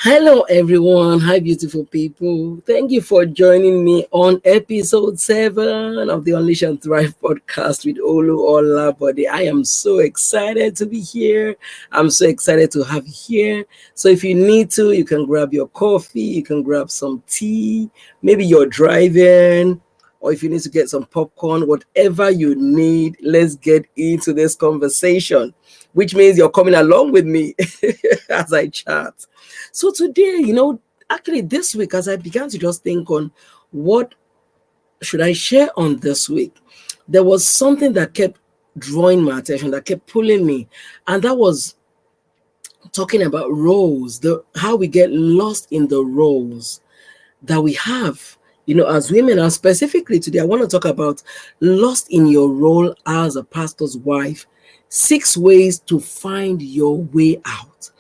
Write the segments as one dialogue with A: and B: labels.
A: Hello, everyone. Hi, beautiful people. Thank you for joining me on episode 7 of the Unleash and Thrive podcast with Olu Olabode. I am so excited to be here. I'm so excited to have you here. So, if you need to, you can grab your coffee, you can grab some tea, maybe you're driving, or if you need to get some popcorn, whatever you need, let's get into this conversation, which means you're coming along with me as I chat. So today, actually this week, as I began to just think on what should I share on this week, there was something that kept drawing my attention, that kept pulling me, and that was talking about roles, the how we get lost in the roles that we have, as women. And specifically today, I want to talk about lost in your role as a pastor's wife, 6 ways to find your way out.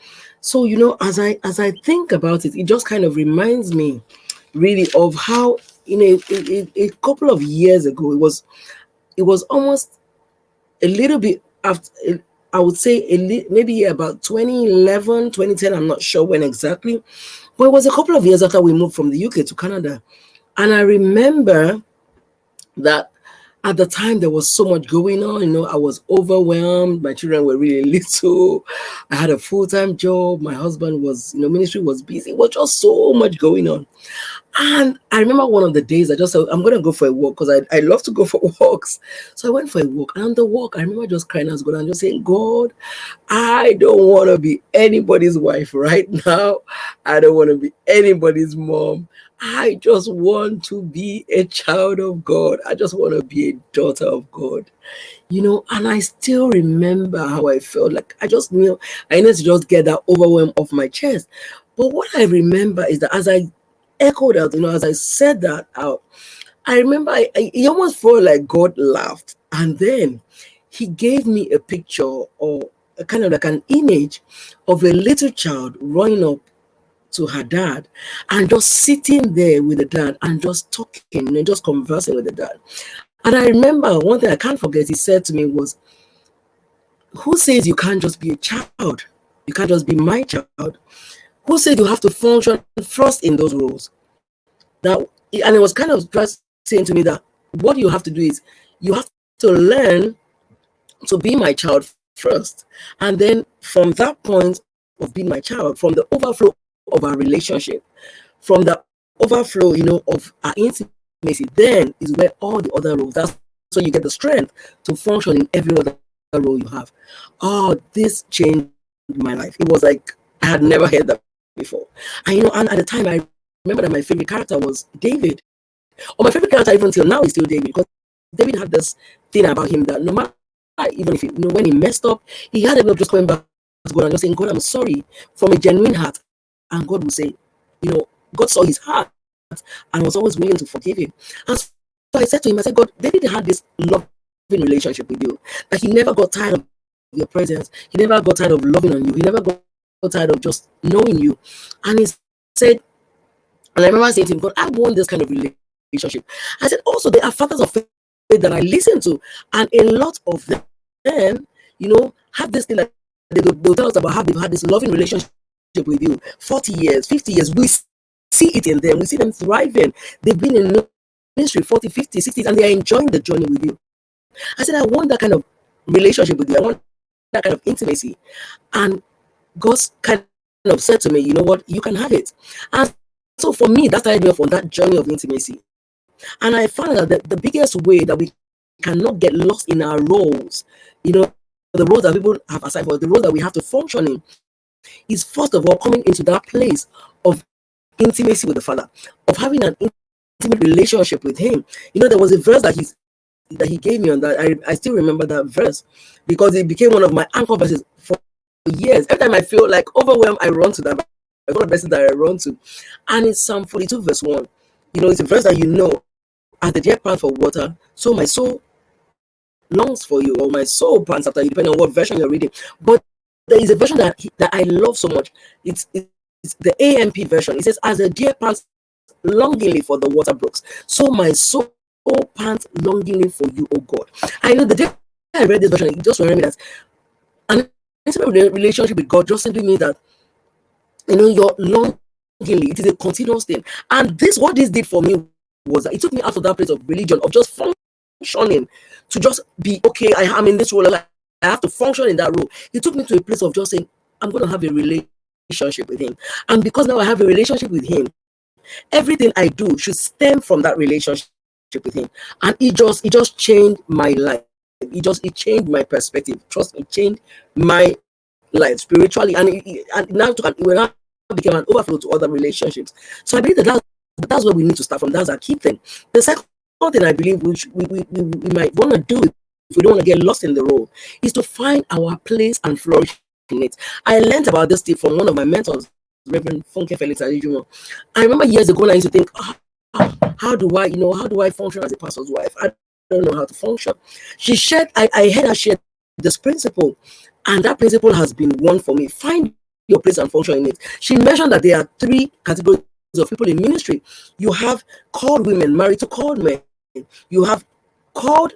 A: So, as I think about it, it just kind of reminds me really of how, a couple of years ago, it was almost a little bit after, I would say maybe about 2011, 2010. I'm not sure when exactly, but it was a couple of years after we moved from the UK to Canada. And I remember that at the time there was so much going on. I was overwhelmed. My children were really little. I had a full-time job. My husband was, ministry was busy. It was just so much going on. And I remember one of the days I just said, I'm going to go for a walk because I love to go for walks. So I went for a walk. And on the walk, I remember just crying as God and just saying, God, I don't want to be anybody's wife right now. I don't want to be anybody's mom. I just want to be a child of God. I just want to be a daughter of God. And I still remember how I felt. Like I just knew I needed to just get that overwhelm off my chest. But what I remember is that as I echoed out, as I said that out, I remember it almost felt like God laughed. And then he gave me a picture, or a kind of like an image of a little child running up to her dad and just sitting there with the dad and just talking and just conversing with the dad. And I remember one thing I can't forget, he said to me was, who says you can't just be a child? You can't just be my child. Who said you have to function first in those roles? That, and it was kind of just saying to me that what you have to do is you have to learn to be my child first. And then from that point of being my child, from the overflow of our relationship, from the overflow, of our intimacy, then is where all the other roles, that's so you get the strength to function in every other role you have. Oh, this changed my life. It was like I had never heard that before. And at the time I remember that my favorite character was David. Or my favorite character even till now is still David, because David had this thing about him that no matter, even if when he messed up, he had a way of just coming back to God and just saying, God, I'm sorry, from a genuine heart. And God would say, God saw his heart and was always willing to forgive him. And so I said to him, I said, God, David had this loving relationship with you, that he never got tired of your presence. He never got tired of loving on you. He never got tired of just knowing you. And he said, and I remember saying to him, God, I want this kind of relationship. I said, also, there are fathers of faith that I listen to, and a lot of them, have this thing that they'll tell us about how they've had this loving relationship with you 40 years, 50 years. We see it in them. We see them thriving. They've been in ministry 40, 50, 60, and they are enjoying the journey with you. I said, I want that kind of relationship with you. I want that kind of intimacy. And God kind of said to me, you know what, you can have it. And so for me, that started me off on that journey of intimacy. And I found out that the biggest way that we cannot get lost in our roles, the roles that people have assigned for, the role that we have to function in, is first of all coming into that place of intimacy with the Father, of having an intimate relationship with Him. There was a verse that he gave me on that. I still remember that verse because it became one of my anchor verses for years. Every time I feel like overwhelmed, I run to that. It's one of the verses that I run to. And it's Psalm 42 verse 1. It's a verse that as the deer pants for water, so my soul longs for you, or my soul pants after you, depending on what version you're reading. But there is a version that I love so much. It's the AMP version. It says, as the deer pants longingly for the water brooks, so my soul pants longingly for you, O God. I know the day I read this version, it just reminded me that an intimate relationship with God just simply means that You're longingly. It is a continuous thing. And what this did for me was that it took me out of that place of religion, of just functioning, to just be okay. I am in this role. I have to function in that role. It took me to a place of just saying, I'm going to have a relationship with him. And because now I have a relationship with him, everything I do should stem from that relationship with him. And it just changed my life. It changed my perspective. Trust me, it changed my life spiritually, and now it became an overflow to other relationships. So I believe that's where we need to start from. That's our key thing. The second thing I believe we might want to do, if we don't want to get lost in the role, is to find our place and flourish in it. I learned about this tip from one of my mentors, Reverend Funke Felix Alijumo. I remember years ago, I used to think, how do I function as a pastor's wife? I don't know how to function. I heard her share this principle, and that principle has been one for me. Find your place and function in it. She mentioned that there are 3 categories of people in ministry. You have called women married to called men. You have called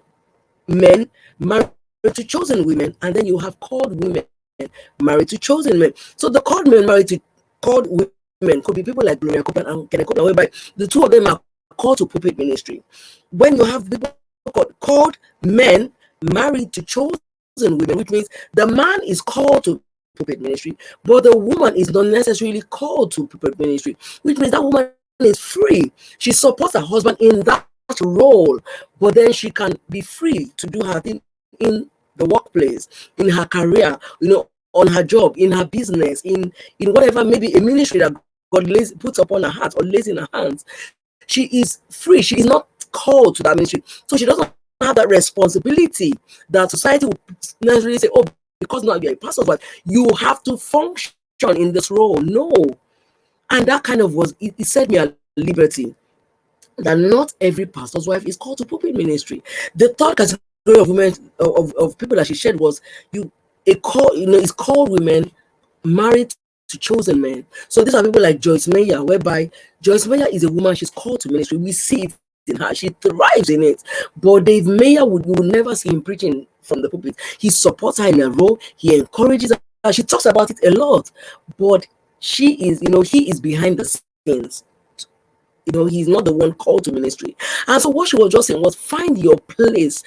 A: men married to chosen women, and then you have called women married to chosen men. So the called men married to called women could be people like Gloria Copeland and Kenneth Copeland, whereby the two of them are called to pulpit ministry. When you have people called men married to chosen women, which means the man is called to pulpit ministry, but the woman is not necessarily called to pulpit ministry, which means that woman is free. She supports her husband in that role, but then she can be free to do her thing in the workplace, in her career, on her job, in her business, in whatever, maybe a ministry that God puts upon her heart or lays in her hands. She is free. She is not called to that ministry, so she doesn't have that responsibility that society will necessarily say, oh, because now you're a pastor's wife, you have to function in this role. No. And that kind of it set me at liberty, that not every pastor's wife is called to pulpit ministry. The third category of women, of people that she shared, was it's called women married to chosen men. So these are people like Joyce Meyer, whereby Joyce Meyer is a woman, she's called to ministry. We see it in her, she thrives in it. But Dave Meyer, you will never see him preaching from the pulpit. He supports her in a role, he encourages her, she talks about it a lot, but he is behind the scenes. He's not the one called to ministry. And so what she was just saying was, find your place.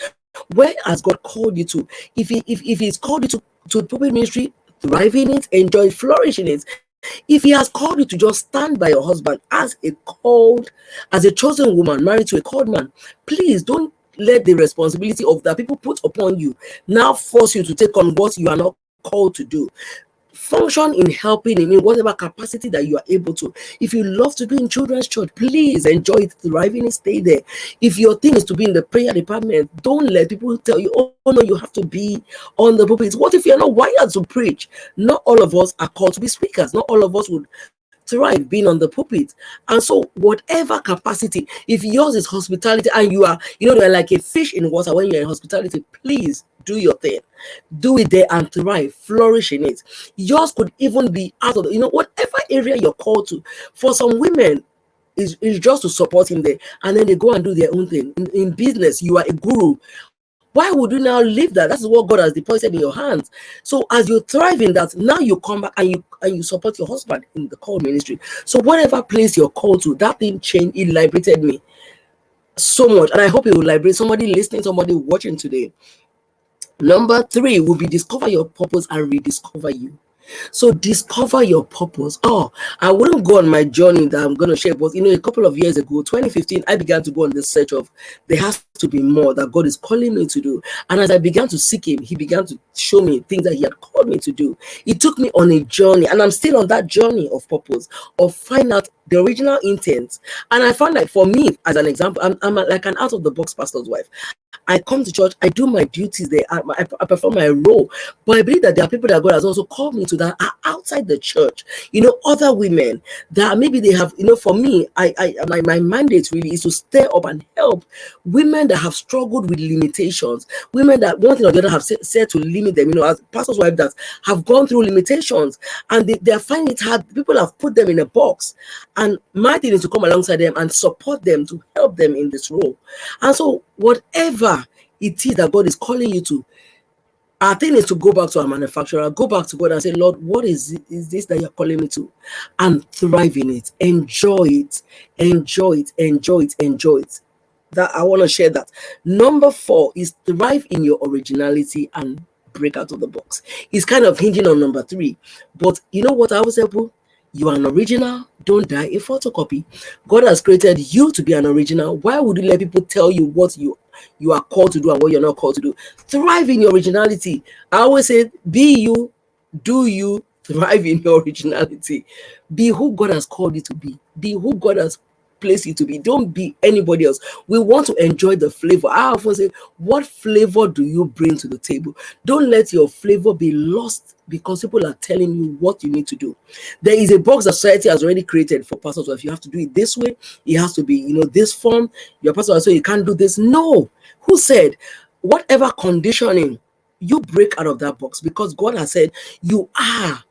A: Where has God called you to? If he's called you to pulpit ministry, thrive in it, enjoy, flourish in it. If he has called you to just stand by your husband as a chosen woman married to a called man, please don't let the responsibility of that people put upon you now force you to take on what you are not called to do. Function in helping in whatever capacity that you are able to. If you love to be in children's church, please enjoy it, thrive in it, stay there. If your thing is to be in the prayer department, don't let people tell you, oh no, you have to be on the pulpit. What if you're not wired to preach? Not all of us are called to be speakers. Not all of us would thrive being on the pulpit. And so whatever capacity, if yours is hospitality and you are, they're like a fish in water when you're in hospitality, please do your thing. Do it there and thrive, flourish in it. Yours could even be out of whatever area you're called to. For some women, is just to support him there, and then they go and do their own thing. In business, you are a guru. Why would you now leave that? That's what God has deposited in your hands. So as you thrive in that, now you come back and you support your husband in the call ministry. So whatever place you're called to, that thing changed. It liberated me so much, and I hope it will liberate somebody listening, somebody watching today. Number 3 will be discover your purpose and rediscover you. So discover your purpose. I wouldn't go on my journey that I'm going to share, but a couple of years ago, 2015, I began to go on this search of there has to be more that God is calling me to do. And as I began to seek him, he began to show me things that he had called me to do. It took me on a journey, and I'm still on that journey of purpose, of find out the original intent. And I found that for me, as an example, I'm like an out of the box pastor's wife. I come to church, I do my duties there, I perform my role. But I believe that there are people that God has also called me to that are outside the church. Other women that maybe they have, for me, my mandate really is to stir up and help women that have struggled with limitations, women that one thing or the other have said to limit them, as pastor's wife that have gone through limitations, and they are finding it hard. People have put them in a box, and my thing is to come alongside them and support them, to help them in this role. And so whatever it is that God is calling you to, Our thing is to go back to our manufacturer, go back to God and say, Lord, what is this that you're calling me to? And thrive in it, enjoy it, enjoy it, enjoy it, enjoy it. That I want to share that. Number 4 is thrive in your originality and break out of the box. It's kind of hinging on number 3. But you know what I always say, Boo? You are an original, don't die a photocopy. God has created you to be an original. Why would you let people tell you what you are called to do and what you're not called to do? Thrive in your originality. I always say, be you, do you, thrive in your originality. Be who God has called you to be. Be who God has placed you to be. Don't be anybody else. We want to enjoy the flavor. I often say, what flavor do you bring to the table? Don't let your flavor be lost because people are telling you what you need to do. There is a box that society has already created for pastors. So if you have to do it this way, it has to be, this form. Your pastor so you can't do this. No. Who said? Whatever conditioning, you break out of that box because God has said you are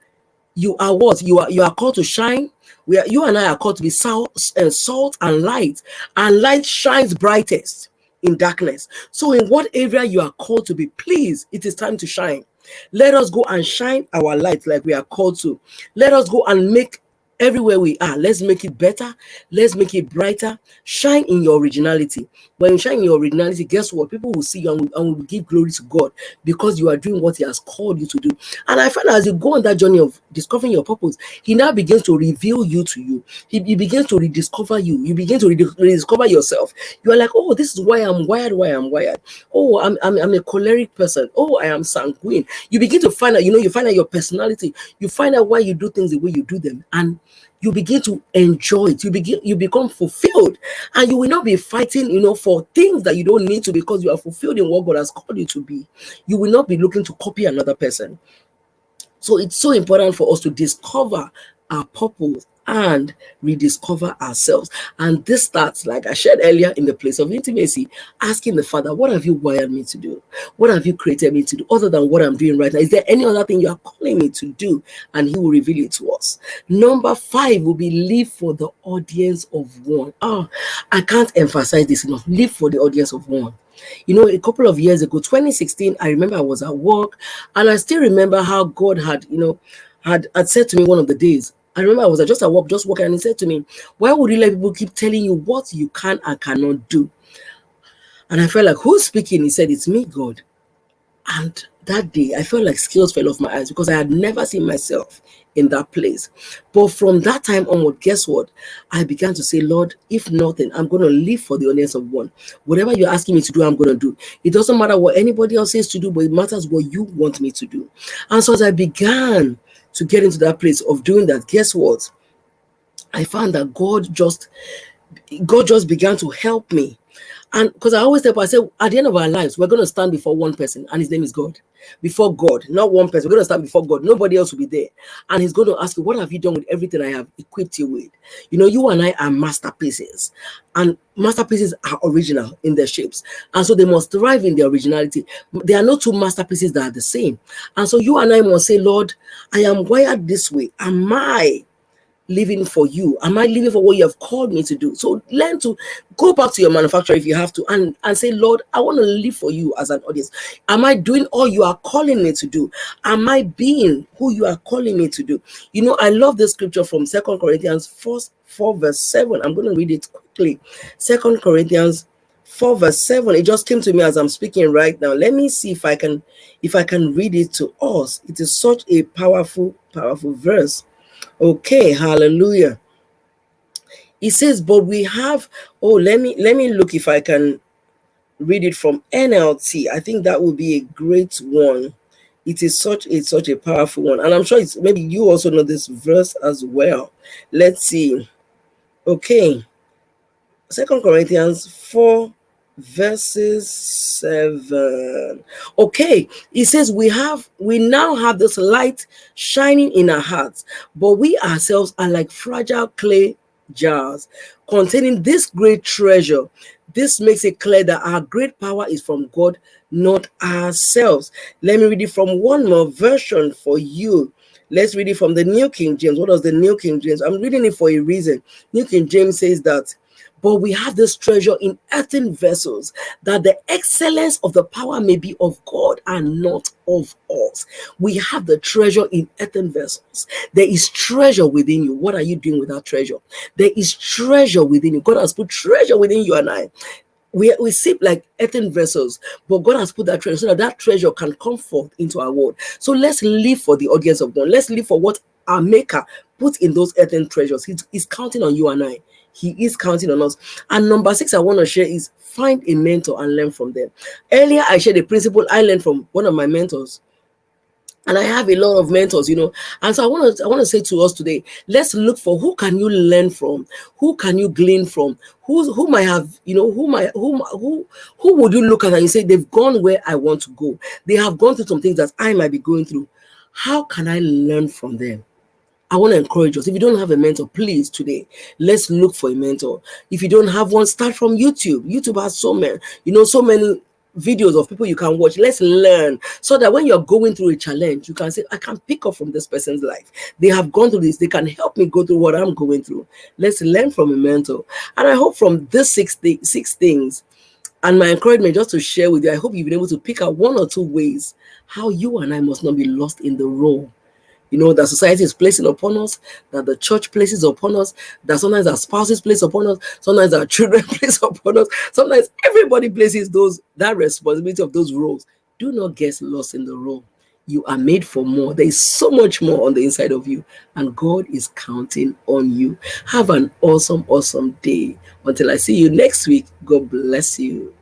A: what? You are called to shine. You and I are called to be salt and light. And light shines brightest in darkness. So in what area you are called to be, please, it is time to shine. Let us go and shine our light like we are called to. Let us go and make everywhere we are. Let's make it better. Let's make it brighter. Shine in your originality. When you shine in your originality, guess what? People will see you and will give glory to God because you are doing what He has called you to do. And I find as you go on that journey of discovering your purpose, He now begins to reveal you to you. He begins to rediscover you. You begin to rediscover yourself. You are like, oh, this is why I'm wired. Oh, I'm a choleric person. Oh, I am sanguine. You begin to find out, you find out your personality. You find out why you do things the way you do them. And you begin to enjoy it. You become fulfilled, and you will not be fighting, for things that you don't need to because you are fulfilled in what God has called you to be. You will not be looking to copy another person. So it's so important for us to discover our purpose and rediscover ourselves. And this starts, like I shared earlier, in the place of intimacy, asking the Father, what have you wired me to do? What have you created me to do other than what I'm doing right now? Is there any other thing you are calling me to do? And He will reveal it to us. Number 5 will be live for the audience of one. I can't emphasize this enough. Live for the audience of one. A couple of years ago, 2016, I remember I was at work, and I still remember how God had said to me one of the days. I remember I was just at work, just working, and He said to me, why would you let people keep telling you what you can and cannot do? And I felt like, who's speaking? He said, it's me, God. And that day, I felt like scales fell off my eyes because I had never seen myself in that place. But from that time onward, guess what? I began to say, Lord, if nothing, I'm going to live for the audience of one. Whatever you're asking me to do, I'm going to do. It doesn't matter what anybody else says to do, but it matters what you want me to do. And so as I began to get into that place of doing that, guess what? I found that God just began to help me. And because I always tell people, I say, at the end of our lives, we're going to stand before one person, and His name is God. Before God, not one person. We're going to stand before God. Nobody else will be there. And He's going to ask you, what have you done with everything I have equipped you with? You and I are masterpieces. And masterpieces are original in their shapes. And so they must thrive in their originality. There are no two masterpieces that are the same. And so you and I must say, Lord, I am wired this way. Am I living for you? Am I living for what you have called me to do? So learn to go back to your manufacturer if you have to and say, Lord, I want to live for you as an audience. Am I doing all you are calling me to do? Am I being who you are calling me to do? I love this scripture from 2 Corinthians 4 verse 7. I'm going to read it quickly. 2 Corinthians 4 verse 7. It just came to me as I'm speaking right now. Let me see if I can read it to us. It is such a powerful verse. Okay, hallelujah. It says, but we have, let me look if I can read it from NLT. I think that would be a great one. It is such a powerful one. And I'm sure it's maybe you also know this verse as well. Let's see. Okay. 2 Corinthians 4 verses 7. Okay, it says we now have this light shining in our hearts, but we ourselves are like fragile clay jars containing this great treasure. This makes it clear that our great power is from God, not ourselves. Let me read it from one more version for you. Let's read it from the New King James. What does the New King James? I'm reading it for a reason. New King James says that, but we have this treasure in earthen vessels, that the excellence of the power may be of God and not of us. We have the treasure in earthen vessels. There is treasure within you. What are you doing with that treasure? There is treasure within you. God has put treasure within you and I. We sip like earthen vessels, but God has put that treasure so that that treasure can come forth into our world. So let's live for the audience of God. Let's live for what our Maker put in those earthen treasures. He's counting on you and I. He is counting on us. And number 6 I want to share is find a mentor and learn from them. Earlier, I shared a principle I learned from one of my mentors. And I have a lot of mentors, and so I want to say to us today, let's look for who can you learn from, who can you glean from, who might have, who would you look at and you say they've gone where I want to go, they have gone through some things that I might be going through. How can I learn from them? I want to encourage us. If you don't have a mentor, please today, let's look for a mentor. If you don't have one, start from YouTube. YouTube has so many videos of people you can watch. Let's learn so that when you're going through a challenge, you can say, I can pick up from this person's life. They have gone through this. They can help me go through what I'm going through. Let's learn from a mentor. And I hope from these six things, and my encouragement just to share with you, I hope you've been able to pick out 1 or 2 ways how you and I must not be lost in the role that society is placing upon us, that the church places upon us, that sometimes our spouses place upon us, sometimes our children place upon us, sometimes everybody places that responsibility of those roles. Do not get lost in the role. You are made for more. There is so much more on the inside of you, and God is counting on you. Have an awesome, awesome day. Until I see you next week, God bless you.